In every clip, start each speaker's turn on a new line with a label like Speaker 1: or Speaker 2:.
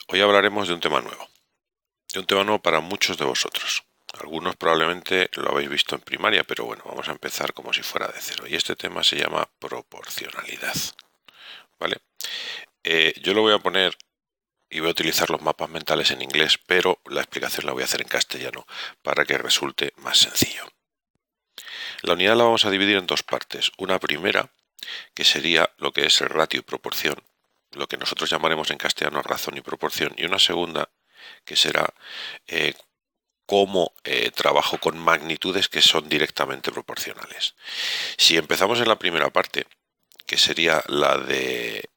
Speaker 1: Hoy hablaremos de un tema nuevo. De un tema nuevo para muchos de vosotros. Algunos probablemente lo habéis visto en primaria, pero bueno, vamos a empezar como si fuera de cero. Y este tema se llama proporcionalidad. ¿Vale? Yo lo voy a poner y voy a utilizar los mapas mentales en inglés, pero la explicación la voy a hacer en castellano para que resulte más sencillo. La unidad la vamos a dividir en dos partes. Una primera, que sería lo que es el ratio y proporción, lo que nosotros llamaremos en castellano razón y proporción, y una segunda, que será cómo trabajo con magnitudes que son directamente proporcionales. Si empezamos en la primera parte, que sería la de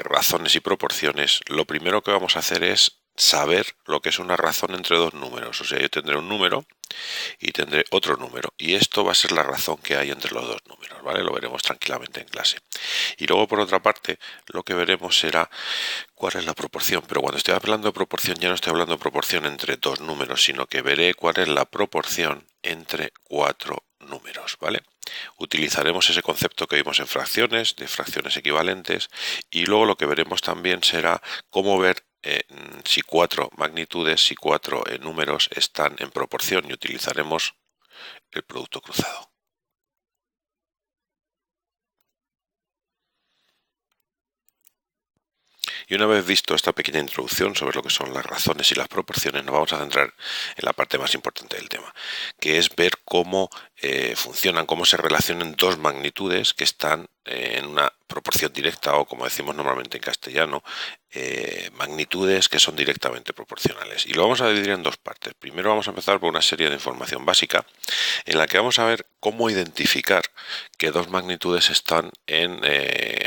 Speaker 1: razones y proporciones, lo primero que vamos a hacer es saber lo que es una razón entre dos números. O sea, yo tendré un número y tendré otro número, y esto va a ser la razón que hay entre los dos números, ¿vale? Lo veremos tranquilamente en clase. Y luego, por otra parte, lo que veremos será cuál es la proporción, pero cuando estoy hablando de proporción ya no estoy hablando de proporción entre dos números, sino que veré cuál es la proporción entre cuatro números, ¿vale? Utilizaremos ese concepto que vimos en fracciones, de fracciones equivalentes, y luego lo que veremos también será cómo ver si cuatro magnitudes, si cuatro números están en proporción, y utilizaremos el producto cruzado. Y una vez visto esta pequeña introducción sobre lo que son las razones y las proporciones, nos vamos a centrar en la parte más importante del tema, que es ver cómo funcionan, cómo se relacionan dos magnitudes que están en una proporción directa, o como decimos normalmente en castellano, magnitudes que son directamente proporcionales. Y lo vamos a dividir en dos partes. Primero vamos a empezar por una serie de información básica en la que vamos a ver cómo identificar que dos magnitudes están en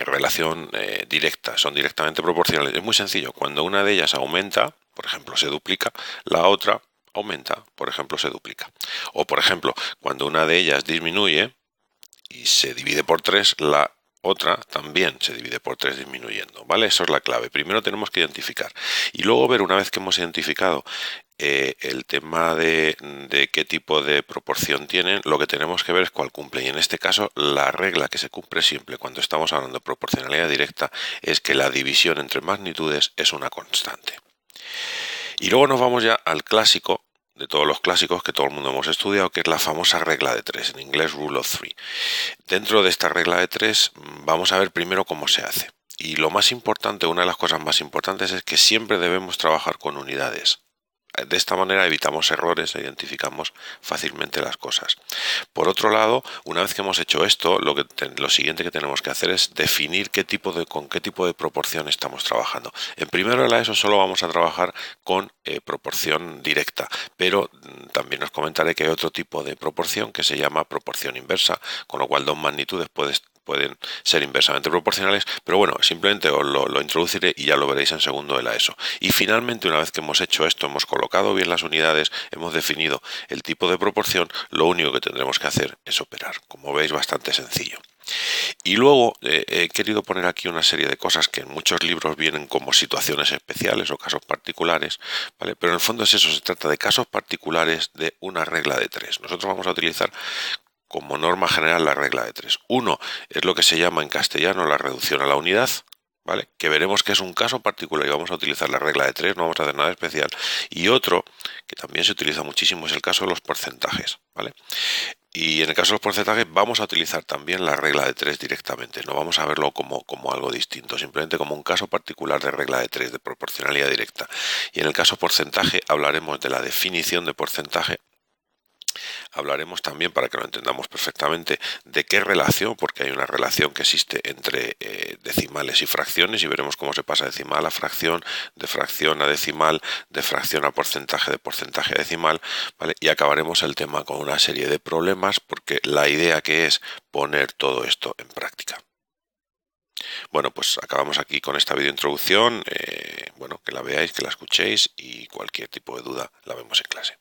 Speaker 1: relación directa, son directamente proporcionales. Es muy sencillo. Cuando una de ellas aumenta, por ejemplo, se duplica, la otra aumenta, por ejemplo, se duplica. O, por ejemplo, cuando una de ellas disminuye y se divide por 3, la otra también se divide por 3 disminuyendo, ¿vale? Eso es la clave. Primero tenemos que identificar y luego ver, una vez que hemos identificado el tema de qué tipo de proporción tienen, lo que tenemos que ver es cuál cumple. Y en este caso, la regla que se cumple siempre cuando estamos hablando de proporcionalidad directa es que la división entre magnitudes es una constante. Y luego nos vamos ya al clásico de todos los clásicos que todo el mundo hemos estudiado, que es la famosa regla de 3, en inglés Rule of Three. Dentro de esta regla de 3 vamos a ver primero cómo se hace. Y lo más importante, una de las cosas más importantes, es que siempre debemos trabajar con unidades. De esta manera evitamos errores e identificamos fácilmente las cosas. Por otro lado, una vez que hemos hecho esto, lo siguiente que tenemos que hacer es definir con qué tipo de proporción estamos trabajando. En primero de la ESO solo vamos a trabajar con proporción directa, pero también os comentaré que hay otro tipo de proporción que se llama proporción inversa, con lo cual dos magnitudes pueden ser inversamente proporcionales, pero bueno, simplemente os lo introduciré y ya lo veréis en segundo de la ESO. Y finalmente, una vez que hemos hecho esto, hemos colocado bien las unidades, hemos definido el tipo de proporción, lo único que tendremos que hacer es operar. Como veis, bastante sencillo. Y luego he querido poner aquí una serie de cosas que en muchos libros vienen como situaciones especiales o casos particulares, ¿vale? Pero en el fondo es eso, se trata de casos particulares de una regla de 3. Nosotros vamos a utilizar como norma general la regla de 3. Uno es lo que se llama en castellano la reducción a la unidad, ¿vale? Que veremos que es un caso particular y vamos a utilizar la regla de 3, no vamos a hacer nada especial. Y otro que también se utiliza muchísimo es el caso de los porcentajes, ¿vale? Y en el caso de los porcentajes vamos a utilizar también la regla de 3 directamente, no vamos a verlo como algo distinto, simplemente como un caso particular de regla de 3, de proporcionalidad directa. Y en el caso porcentaje hablaremos de la definición de porcentaje. Hablaremos también, para que lo entendamos perfectamente, de qué relación, porque hay una relación que existe entre decimales y fracciones, y veremos cómo se pasa decimal a fracción, de fracción a decimal, de fracción a porcentaje, de porcentaje a decimal, ¿vale? Y acabaremos el tema con una serie de problemas, porque la idea que es poner todo esto en práctica. Bueno, pues acabamos aquí con esta video introducción, bueno, que la veáis, que la escuchéis, y cualquier tipo de duda la vemos en clase.